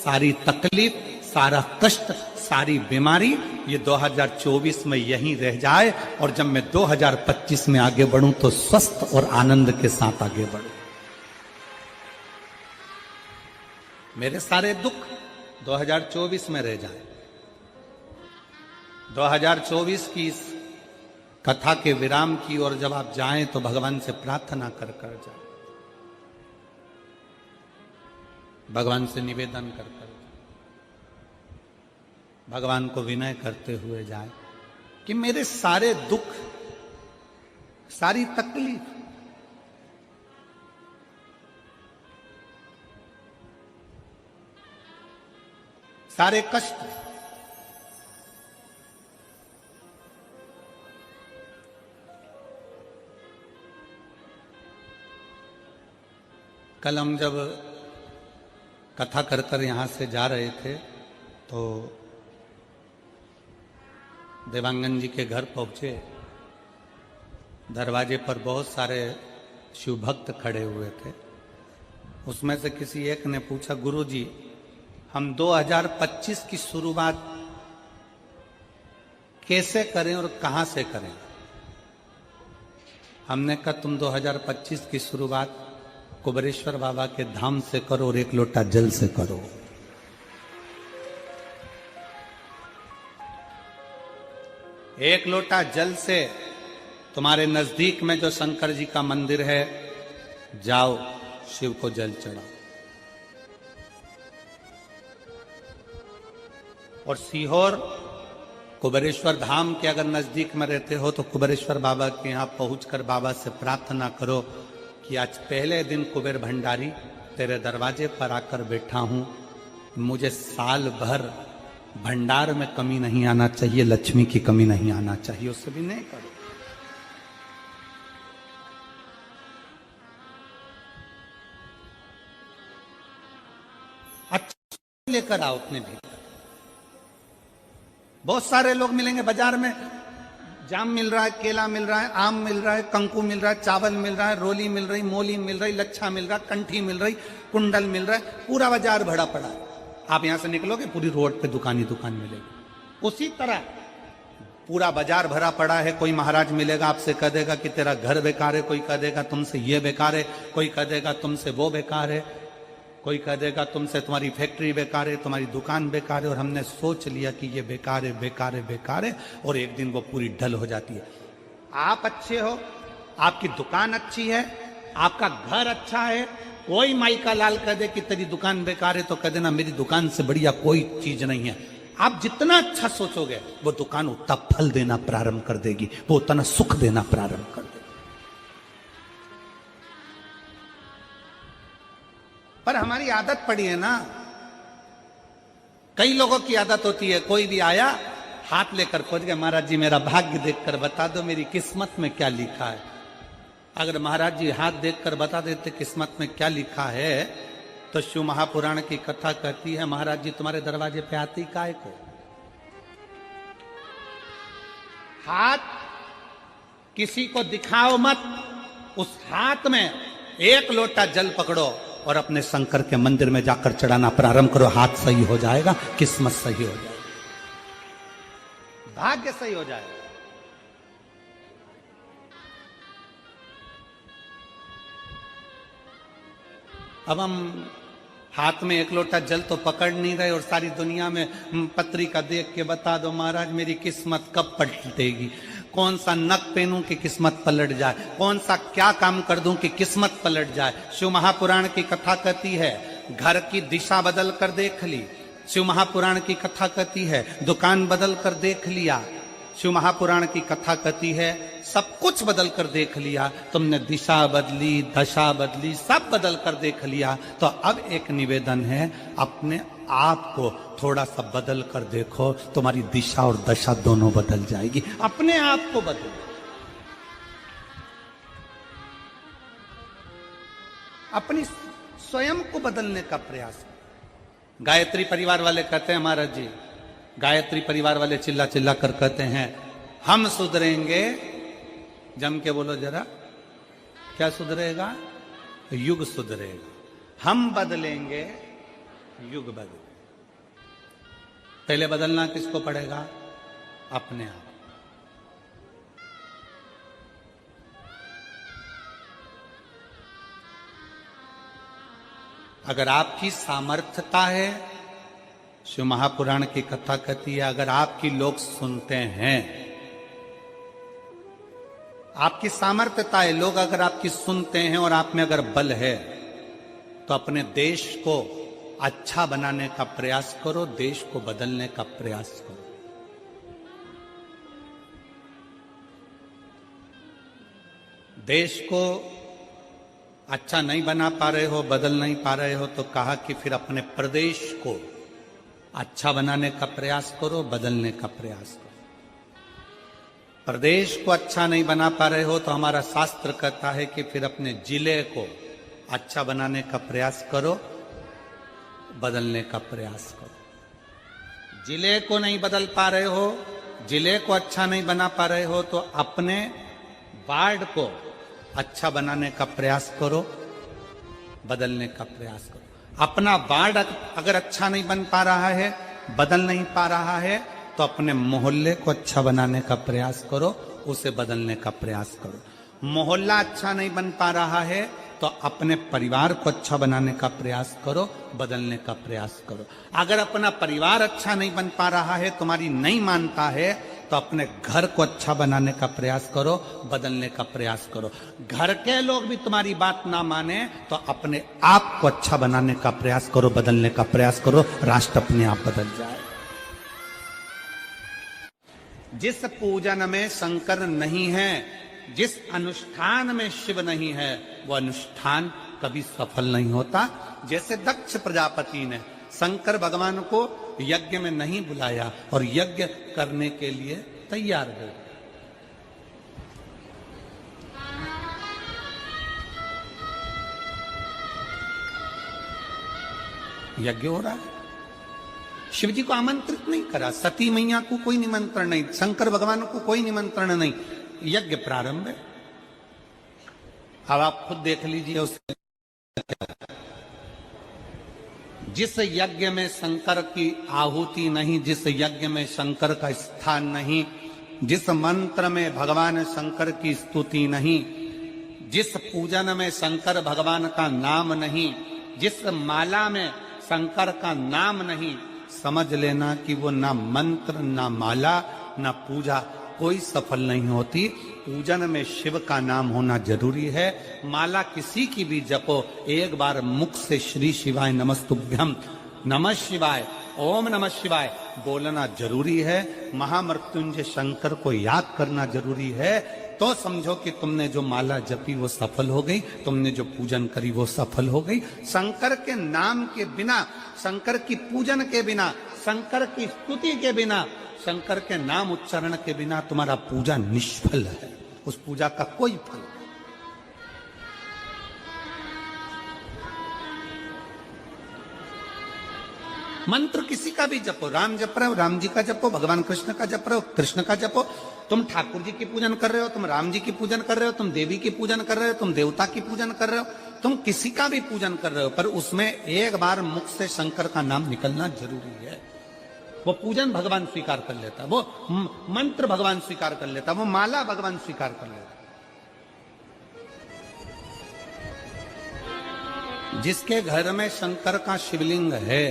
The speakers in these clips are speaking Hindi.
सारी तकलीफ, सारा कष्ट, सारी बीमारी ये 2024 में यहीं रह जाए और जब मैं 2025 में आगे बढ़ूं तो स्वस्थ और आनंद के साथ आगे बढ़ूं। मेरे सारे दुख 2024 में रह जाए। 2024 की इस कथा के विराम की ओर जब आप जाएं तो भगवान से प्रार्थना कर कर जाए, भगवान से निवेदन कर कर, भगवान को विनय करते हुए जाए कि मेरे सारे दुख, सारी तकलीफ, सारे कष्ट कल हम जब कथा कर कर यहां से जा रहे थे तो देवांगन जी के घर पहुंचे। दरवाजे पर बहुत सारे शिव भक्त खड़े हुए थे। उसमें से किसी एक ने पूछा, गुरु जी हम 2025 की शुरुआत कैसे करें और कहां से करें? हमने कहा तुम 2025 की शुरुआत कुबेरेश्वर बाबा के धाम से करो और एक लोटा जल से करो। एक लोटा जल से तुम्हारे नजदीक में जो शंकर जी का मंदिर है, जाओ शिव को जल चढ़ाओ। और सीहोर कुबेरेश्वर धाम के अगर नजदीक में रहते हो तो कुबेरेश्वर बाबा के यहां पहुंचकर बाबा से प्रार्थना करो कि आज पहले दिन कुबेर भंडारी तेरे दरवाजे पर आकर बैठा हूं, मुझे साल भर भंडार में कमी नहीं आना चाहिए, लक्ष्मी की कमी नहीं आना चाहिए। उससे भी नहीं करो। अच्छा लेकर आओ अपने भीतर। बहुत सारे लोग मिलेंगे बाजार में, जाम मिल रहा है, केला मिल रहा है, आम मिल रहा है, कंकु मिल रहा है, चावल मिल रहा है, रोली मिल रही, मोली मिल रही, लच्छा मिल रहा, कंठी मिल रही, कुंडल मिल रहा है, पूरा बाजार भरा पड़ा है। आप यहां से निकलोगे पूरी रोड पे दुकान ही दुकान मिलेगी। उसी तरह पूरा बाजार भरा पड़ा है। कोई महाराज मिलेगा आपसे कह देगा कि तेरा घर बेकार है, कोई कह देगा तुमसे ये बेकार है, कोई कह देगा तुमसे वो बेकार है, कोई कह देगा तुमसे तुम्हारी फैक्ट्री बेकार है, तुम्हारी दुकान बेकार है। और हमने सोच लिया कि ये बेकार है, बेकार है, बेकार है, और एक दिन वो पूरी ढल हो जाती है। आप अच्छे हो, आपकी दुकान अच्छी है, आपका घर अच्छा है, कोई माई का लाल कह दे कि तेरी दुकान बेकार है तो कह देना मेरी दुकान से बढ़िया कोई चीज नहीं है। आप जितना अच्छा सोचोगे वो दुकान उतना फल देना प्रारंभ कर देगी, वो उतना सुख देना प्रारंभ कर देगी। पर हमारी आदत पड़ी है ना, कई लोगों की आदत होती है, कोई भी आया हाथ लेकर पहुंच गया, महाराज जी मेरा भाग्य देखकर बता दो मेरी किस्मत में क्या लिखा है। अगर महाराज जी हाथ देखकर बता देते किस्मत में क्या लिखा है तो शिव महापुराण की कथा कहती है महाराज जी तुम्हारे दरवाजे पे आती काय को। हाथ किसी को दिखाओ मत, उस हाथ में एक लोटा जल पकड़ो और अपने शंकर के मंदिर में जाकर चढ़ाना प्रारंभ करो। हाथ सही हो जाएगा, किस्मत सही हो जाएगी, भाग्य सही हो जाएगा। अब हम हाथ में एक लोटा जल तो पकड़ नहीं रहे और सारी दुनिया में पत्रिका देख के बता दो महाराज मेरी किस्मत कब पलटेगी, कौन सा नक पहनूं कि किस्मत पलट जाए, कौन सा क्या काम कर दूं कि किस्मत पलट जाए। शिव महापुराण की कथा कहती है घर की दिशा बदल कर देख ली। शिव महापुराण की कथा कहती है दुकान बदल कर देख लिया। शिव महापुराण की कथा कहती है सब कुछ बदल कर देख लिया, तुमने दिशा बदली, दशा बदली, सब बदल कर देख लिया। तो अब एक निवेदन है अपने आप को थोड़ा सा बदल कर देखो, तुम्हारी दिशा और दशा दोनों बदल जाएगी। अपने आप को बदलो, अपनी स्वयं को बदलने का प्रयास। गायत्री परिवार वाले कहते हैं महाराज जी, गायत्री परिवार वाले चिल्ला चिल्ला कर कहते हैं हम सुधरेंगे, जम के बोलो जरा, क्या सुधरेगा? युग सुधरेगा। हम बदलेंगे, युग बदलेगा। पहले बदलना किसको पड़ेगा? अपने आप। अगर आपकी सामर्थ्यता है, शिव महापुराण की कथा कहती है, अगर आपकी लोग सुनते हैं, आपकी सामर्थ्यता है, लोग अगर आपकी सुनते हैं और आप में अगर बल है, तो अपने देश को अच्छा बनाने का प्रयास करो, देश को बदलने का प्रयास करो। देश को अच्छा नहीं बना पा रहे हो, बदल नहीं पा रहे हो, तो कहा कि फिर अपने प्रदेश को अच्छा बनाने का प्रयास करो, बदलने का प्रयास करो। प्रदेश को अच्छा नहीं बना पा रहे हो तो हमारा शास्त्र कहता है कि फिर अपने जिले को अच्छा बनाने का प्रयास करो, बदलने का प्रयास करो। जिले को नहीं बदल पा रहे हो, जिले को अच्छा नहीं बना पा रहे हो, तो अपने वार्ड को अच्छा बनाने का प्रयास करो, बदलने का प्रयास करो। अपना वार्ड अगर अच्छा नहीं बन पा रहा है, बदल नहीं पा रहा है, तो अपने मोहल्ले को अच्छा बनाने का प्रयास करो, उसे बदलने का प्रयास करो। मोहल्ला अच्छा नहीं बन पा रहा है तो अपने परिवार को अच्छा बनाने का प्रयास करो, बदलने का प्रयास करो। अगर अपना परिवार अच्छा नहीं बन पा रहा है, तुम्हारी नहीं मानता है, तो अपने घर को अच्छा बनाने का प्रयास करो, बदलने का प्रयास करो। घर के लोग भी तुम्हारी बात ना माने तो अपने आप को अच्छा बनाने का प्रयास करो, बदलने का प्रयास करो, राष्ट्र अपने आप बदल जाए। जिस पूजन में शंकर नहीं है, जिस अनुष्ठान में शिव नहीं है, वो अनुष्ठान कभी सफल नहीं होता। जैसे दक्ष प्रजापति ने शंकर भगवान को यज्ञ में नहीं बुलाया और यज्ञ करने के लिए तैयार हो गए। यज्ञ हो रहा है, शिव जी को आमंत्रित नहीं करा, सती मैया को कोई निमंत्रण नहीं, शंकर भगवान को कोई निमंत्रण नहीं, यज्ञ प्रारंभ है। अब आप खुद देख लीजिए उसमें जिस यज्ञ में शंकर की आहुति नहीं, जिस यज्ञ में शंकर का स्थान नहीं, जिस मंत्र में भगवान शंकर की स्तुति नहीं, जिस पूजन में शंकर भगवान का नाम नहीं, जिस माला में शंकर का नाम नहीं, समझ लेना कि वो ना मंत्र, ना माला, ना पूजा कोई सफल नहीं होती। पूजन में शिव का नाम होना जरूरी है। माला किसी की भी जपो, एक बार मुख से श्री शिवाय नमस्तुभ्यम, नमः शिवाय, ओम नमः शिवाय बोलना जरूरी है। महामृत्युंजय शंकर को याद करना जरूरी है, तो समझो कि तुमने जो माला जपी वो सफल हो गई, तुमने जो पूजन करी वो सफल हो गई। शंकर के नाम के बिना, शंकर की पूजन के बिना, शंकर की स्तुति के बिना, शंकर के नाम उच्चारण के बिना तुम्हारा पूजा निष्फल है, उस पूजा का कोई फल नहीं। मंत्र किसी का भी जपो, राम जप रहे हो राम जी का जपो, भगवान कृष्ण का जप रहे हो कृष्ण का जपो। तुम ठाकुर जी की पूजन कर रहे हो, तुम राम जी की पूजन कर रहे हो, तुम देवी की पूजन कर रहे हो, तुम देवता की पूजन कर रहे हो, तुम किसी का भी पूजन कर रहे हो, पर उसमें एक बार मुख से शंकर का नाम निकलना जरूरी है। वो पूजन भगवान स्वीकार कर लेता, वो मंत्र भगवान स्वीकार कर लेता, वो माला भगवान स्वीकार कर लेता। जिसके घर में शंकर का शिवलिंग है,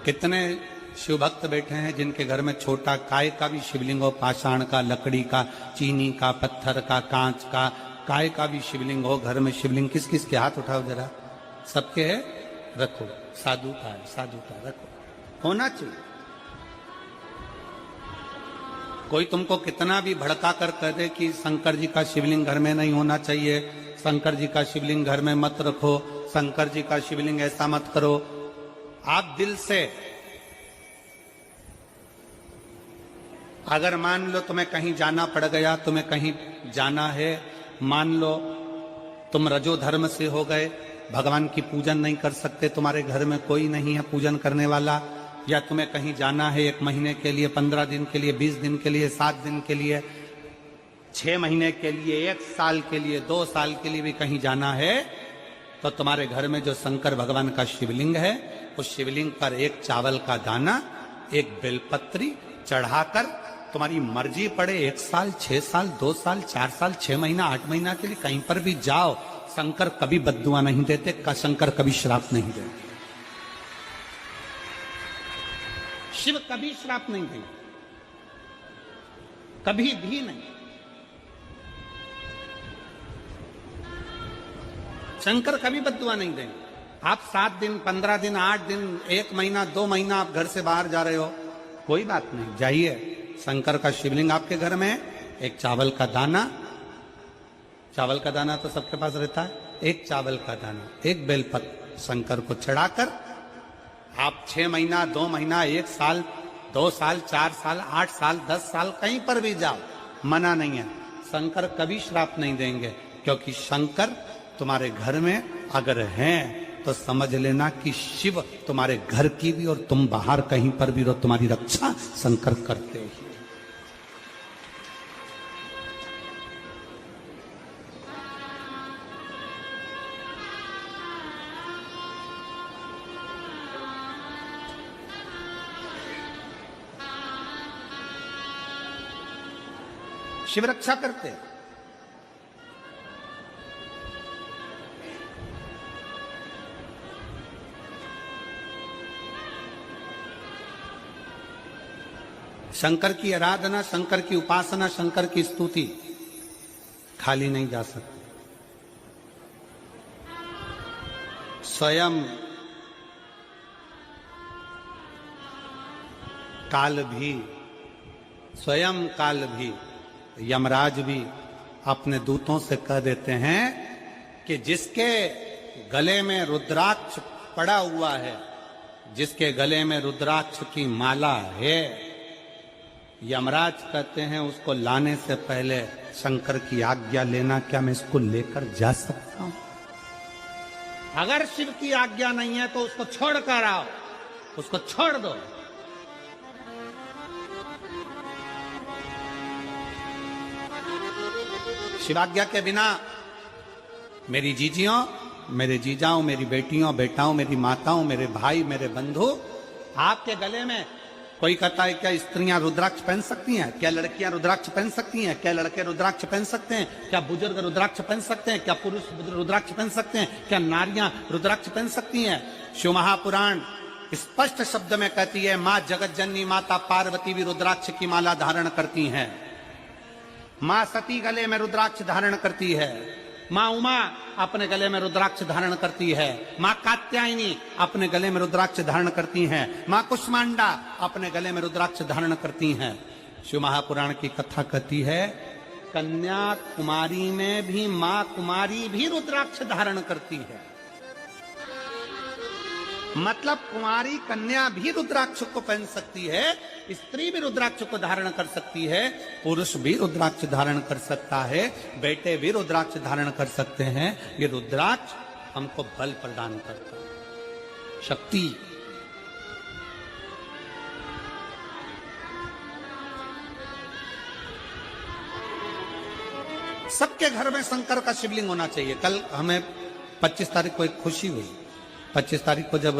कितने शिव भक्त बैठे हैं जिनके घर में छोटा काय का भी शिवलिंग हो, पाषाण का, लकड़ी का, चीनी का, पत्थर का, कांच का, काय का भी शिवलिंग हो। घर में शिवलिंग किस किस के हाथ उठाओ जरा, सबके है, रखो। साधु का है, साधु का रखो, होना चाहिए। कोई तुमको कितना भी भड़का कर कह दे कि शंकर जी का शिवलिंग घर में नहीं होना चाहिए, शंकर जी का शिवलिंग घर में मत रखो, शंकर जी का शिवलिंग ऐसा मत करो, आप दिल से अगर मान लो तुम्हें कहीं जाना पड़ गया, तुम्हें कहीं जाना है, मान लो तुम रजो धर्म से हो गए, भगवान की पूजन नहीं कर सकते, तुम्हारे घर में कोई नहीं है पूजन करने वाला, या तुम्हें कहीं जाना है 1 महीने के लिए, 15 दिन के लिए, 20 दिन के लिए, 7 दिन के लिए, 6 महीने के लिए, 1 साल के लिए, 2 साल के लिए भी कहीं जाना है, तो तुम्हारे घर में जो शंकर भगवान का शिवलिंग है, उस शिवलिंग पर एक चावल का दाना, एक बेलपत्री चढ़ाकर तुम्हारी मर्जी पड़े 1 साल, 6 साल, 2 साल, 4 साल, 6 महीना, 8 महीना के लिए कहीं पर भी जाओ, शंकर कभी बद्दुआ नहीं देते, शंकर कभी श्राप नहीं देते। शिव कभी श्राप नहीं देंगे, कभी भी नहीं। शंकर कभी बद्दुआ नहीं देंगे। आप 7 दिन, 15 दिन, 8 दिन, 1 महीना, 2 महीना आप घर से बाहर जा रहे हो, कोई बात नहीं, जाइए। शंकर का शिवलिंग आपके घर में है, एक चावल का दाना, चावल का दाना तो सबके पास रहता है, एक चावल का दाना, एक बेलपत्र शंकर को चढ़ाकर आप 6 महीना, 2 महीना, 1 साल, 2 साल, 4 साल, 8 साल, 10 साल कहीं पर भी जाओ, मना नहीं है। शंकर कभी श्राप नहीं देंगे, क्योंकि शंकर तुम्हारे घर में अगर हैं तो समझ लेना कि शिव तुम्हारे घर की भी और तुम बाहर कहीं पर भी रहो, तुम्हारी रक्षा शंकर करते ही। शिव रक्षा करते हैं। शंकर की आराधना, शंकर की उपासना, शंकर की स्तुति खाली नहीं जा सकती। स्वयं काल भी, स्वयं काल भी, यमराज भी अपने दूतों से कह देते हैं कि जिसके गले में रुद्राक्ष पड़ा हुआ है, जिसके गले में रुद्राक्ष की माला है, यमराज कहते हैं उसको लाने से पहले शंकर की आज्ञा लेना, क्या मैं इसको लेकर जा सकता हूं? अगर शिव की आज्ञा नहीं है तो उसको छोड़ कर आओ, उसको छोड़ दो। शिवाज्ञा के बिना मेरी जीजियों, मेरे जीजाओं, मेरी बेटियों, बेटाओं, मेरी माताओं, मेरे भाई, मेरे बंधु, आपके गले में कोई कहता है क्या स्त्रियां रुद्राक्ष पहन सकती हैं? क्या लड़कियां रुद्राक्ष पहन सकती हैं? क्या लड़के रुद्राक्ष पहन सकते हैं? क्या बुजुर्ग रुद्राक्ष पहन सकते हैं? क्या पुरुष रुद्राक्ष पहन सकते हैं? क्या नारियां रुद्राक्ष पहन सकती हैं? शिव महापुराण स्पष्ट शब्द में कहती है, मां जगत जननी माता पार्वती भी रुद्राक्ष की माला धारण करती हैं। मां सती गले में रुद्राक्ष धारण करती है। मां उमा अपने गले में रुद्राक्ष धारण करती है। मां कात्यायनी अपने गले में रुद्राक्ष धारण करती हैं। मां कुष्मांडा अपने गले में रुद्राक्ष धारण करती हैं। शिव महापुराण की कथा कहती है, कन्याकुमारी में भी मां कुमारी भी रुद्राक्ष धारण करती है। मतलब कुमारी कन्या भी रुद्राक्ष को पहन सकती है, स्त्री भी रुद्राक्ष को धारण कर सकती है, पुरुष भी रुद्राक्ष धारण कर सकता है, बेटे भी रुद्राक्ष धारण कर सकते हैं। ये रुद्राक्ष हमको बल प्रदान करता है, शक्ति। सबके घर में शंकर का शिवलिंग होना चाहिए। कल हमें 25 तारीख को एक खुशी हुई। 25 तारीख को जब